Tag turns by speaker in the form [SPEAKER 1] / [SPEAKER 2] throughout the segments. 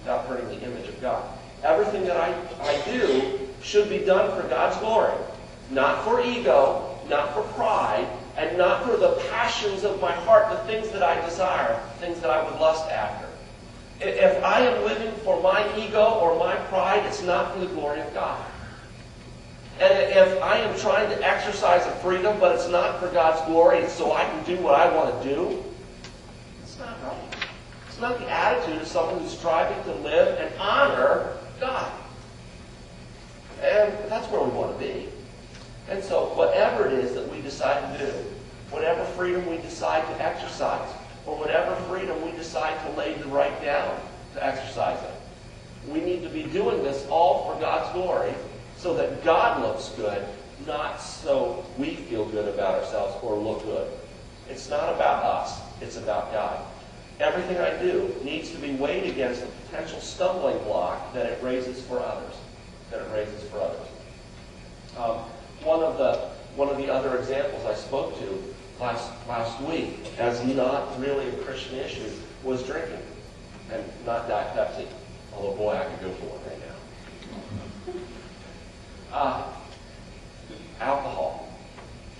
[SPEAKER 1] without hurting the image of God. Everything that I do should be done for God's glory, not for ego, not for pride, and not for the passions of my heart, the things that I desire, things that I would lust after. If I am living for my ego or my pride, it's not for the glory of God. And if I am trying to exercise a freedom, but it's not for God's glory, it's so I can do what I want to do, it's not right. It's not the attitude of someone who's striving to live and honor God. And that's where we want to be. And so whatever it is that we decide to do, whatever freedom we decide to exercise, or whatever freedom we decide to lay the right down to exercise it, we need to be doing this all for God's glory so that God looks good, not so we feel good about ourselves or look good. It's not about us. It's about God. Everything I do needs to be weighed against the potential stumbling block that it raises for others. One of the other examples I spoke to last week, as not really a Christian issue, was drinking, and not Diet Pepsi. Although, boy, I could go for one right now. Alcohol.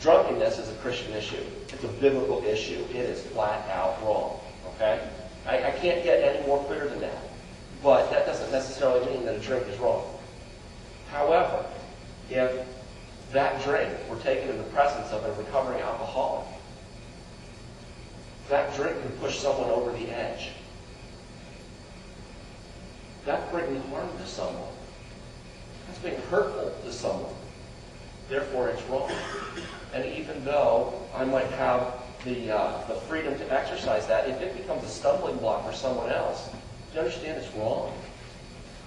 [SPEAKER 1] Drunkenness is a Christian issue. It's a biblical issue. It is flat out wrong. Okay? I can't get any more clear than that. But that doesn't necessarily mean that a drink is wrong. However, if that drink were taken in the presence of a recovering alcoholic, that drink can push someone over the edge. That's bringing harm to someone. That's being hurtful to someone. Therefore, it's wrong. And even though I might have the freedom to exercise that, if it becomes a stumbling block for someone else, do you understand it's wrong?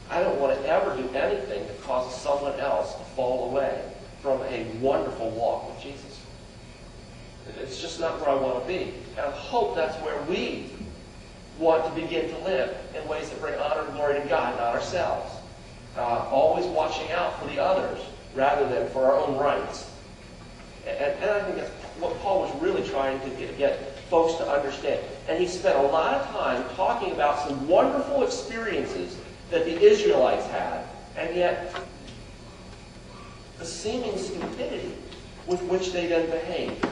[SPEAKER 1] I don't want to ever do anything that causes someone else to fall away from a wonderful walk with Jesus. It's just not where I want to be. And I hope that's where we want to begin to live, in ways that bring honor and glory to God, not ourselves. Always watching out for the others rather than for our own rights. And I think that's what Paul was really trying to get folks to understand. And he spent a lot of time talking about some wonderful experiences that the Israelites had, and yet the seeming stupidity with which they then behaved.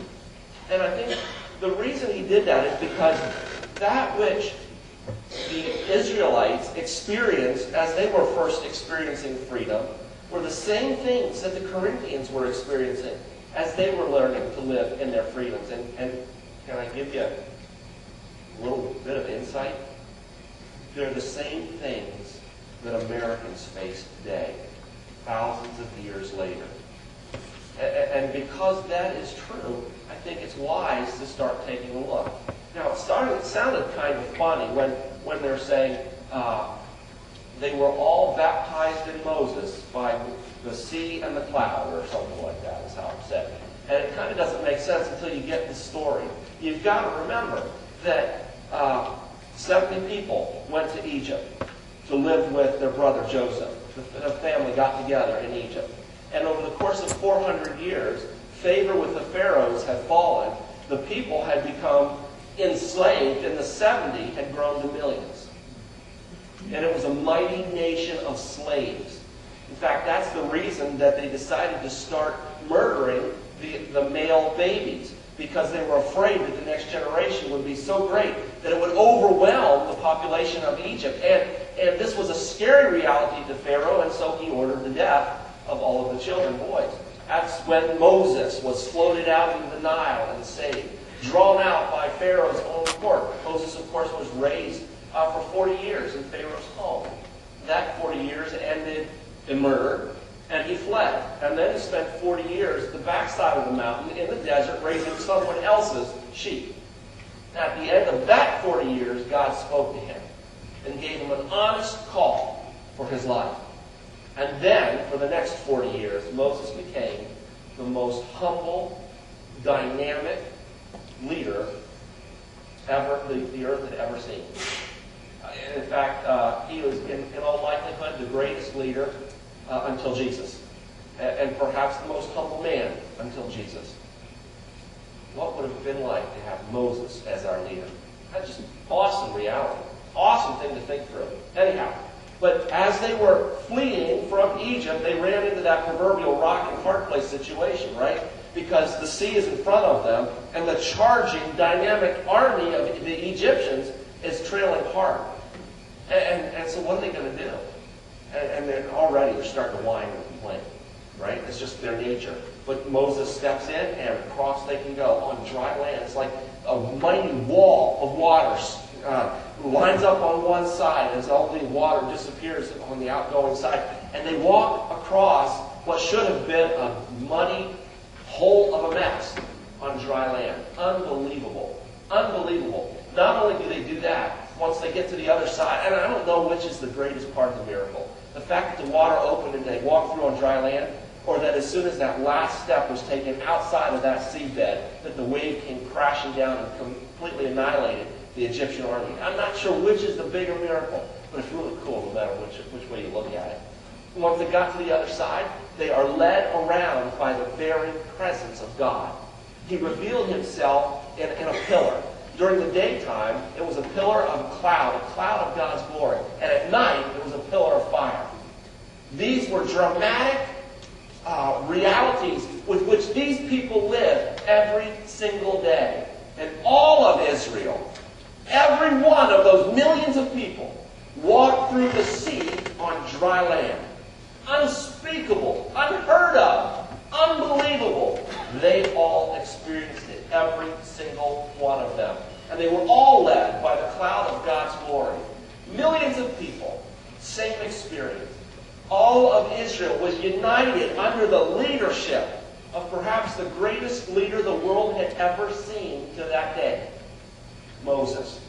[SPEAKER 1] And I think the reason he did that is because that which the Israelites experienced as they were first experiencing freedom were the same things that the Corinthians were experiencing as they were learning to live in their freedoms. And can I give you a little bit of insight? They're the same things that Americans face today, thousands of years later. And because that is true, I think it's wise to start taking a look. Now, it sounded kind of funny when they're saying they were all baptized in Moses by the sea and the cloud, or something like that is how it said. And it kind of doesn't make sense until you get the story. You've got to remember that 70 people went to Egypt to live with their brother Joseph. The family got together in Egypt. And over the course of 400 years, favor with the pharaohs had fallen. The people had become enslaved, and the 70 had grown to millions. And it was a mighty nation of slaves. In fact, that's the reason that they decided to start murdering the male babies, because they were afraid that the next generation would be so great that it would overwhelm the population of Egypt. And this was a scary reality to Pharaoh, and so he ordered the death of all of the children, boys. That's when Moses was floated out into the Nile and saved, drawn out by Pharaoh's own court. Moses, of course, was raised for 40 years in Pharaoh's home. That 40 years ended in murder, and he fled. And then he spent 40 years at the backside of the mountain in the desert raising someone else's sheep. At the end of that 40 years, God spoke to him and gave him an honest call for his life. And then, for the next 40 years, Moses became the most humble, dynamic leader the earth had ever seen. In fact, he was, in all likelihood, the greatest leader until Jesus. And perhaps the most humble man until Jesus. What would it have been like to have Moses as our leader? That's just awesome reality. Awesome thing to think through. Anyhow, but as they were fleeing from Egypt, they ran into that proverbial rock and hard place situation, right? Because the sea is in front of them, and the charging, dynamic army of the Egyptians is trailing hard. And so what are they going to do? And then already they're starting to whine and complain, right? It's just their nature. But Moses steps in, and across they can go on dry land. It's like a mighty wall of waters lines up on one side as all the water disappears on the outgoing side. And they walk across what should have been a muddy hole of a mess on dry land. Unbelievable. Unbelievable. Not only do they do that, once they get to the other side, and I don't know which is the greatest part of the miracle. The fact that the water opened and they walked through on dry land, or that as soon as that last step was taken outside of that seabed, that the wave came crashing down and completely annihilated the Egyptian army. I'm not sure which is the bigger miracle, but it's really cool no matter which way you look at it. Once they got to the other side, they are led around by the very presence of God. He revealed himself in a pillar. During the daytime, it was a pillar of cloud of God's glory. And at night, it was a pillar of fire. These were dramatic realities with which these people lived every single day. And all of Israel, every one of those millions of people, walked through the sea on dry land. Unspeakable, unheard of, unbelievable. They all experienced it, every single one of them. And they were all led by the cloud of God's glory. Millions of people, same experience. All of Israel was united under the leadership of perhaps the greatest leader the world had ever seen to that day, Moses.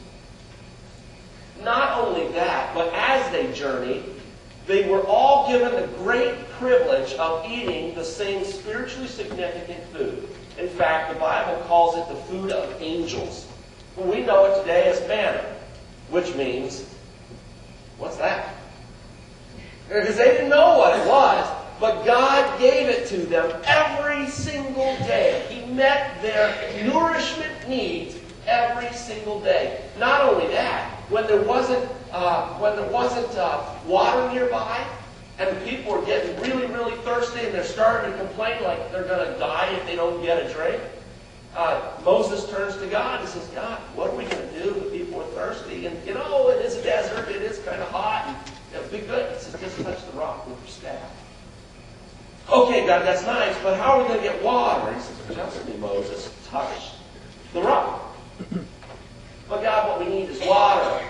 [SPEAKER 1] Not only that, but as they journeyed, they were all given the great privilege of eating the same spiritually significant food. In fact, the Bible calls it the food of angels. Well, we know it today as manna, which means, what's that? Because they didn't know what it was, but God gave it to them every single day. He met their nourishment needs every single day. Not only that, when there wasn't water nearby, and the people were getting really, really thirsty, and they're starting to complain like they're going to die if they don't get a drink, Moses turns to God and says, God, what are we going to do? The people are thirsty, and it is a desert, it is kind of hot, and it'll be good. He says, just touch the rock with your staff. Okay, God, that's nice, but how are we going to get water? He says, trust me, Moses, touch the rock. But God, what we need is water.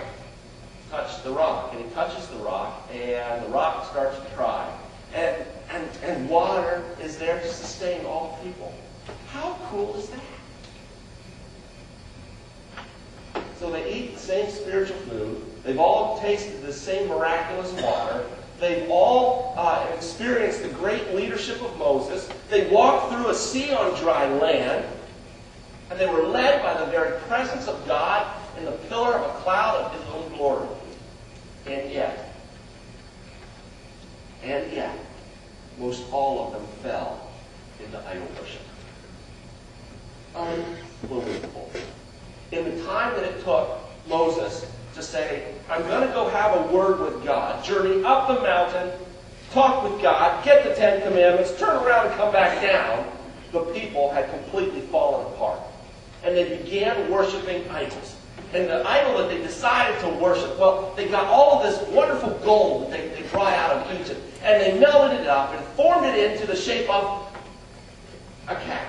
[SPEAKER 1] Touch the rock. And he touches the rock, and the rock starts to cry. And water is there to sustain all people. How cool is that? So they eat the same spiritual food. They've all tasted the same miraculous water. They've all experienced the great leadership of Moses. They walked through a sea on dry land. And they were led by the very presence of God in the pillar of a cloud of his own glory. And yet, most all of them fell into idol worship. Unbelievable. In the time that it took Moses to say, I'm going to go have a word with God, journey up the mountain, talk with God, get the 10 Commandments, turn around and come back down, the people had completely fallen apart. And they began worshiping idols. And the idol that they decided to worship, well, they got all of this wonderful gold that they brought out of Egypt. And they melted it up and formed it into the shape of a calf.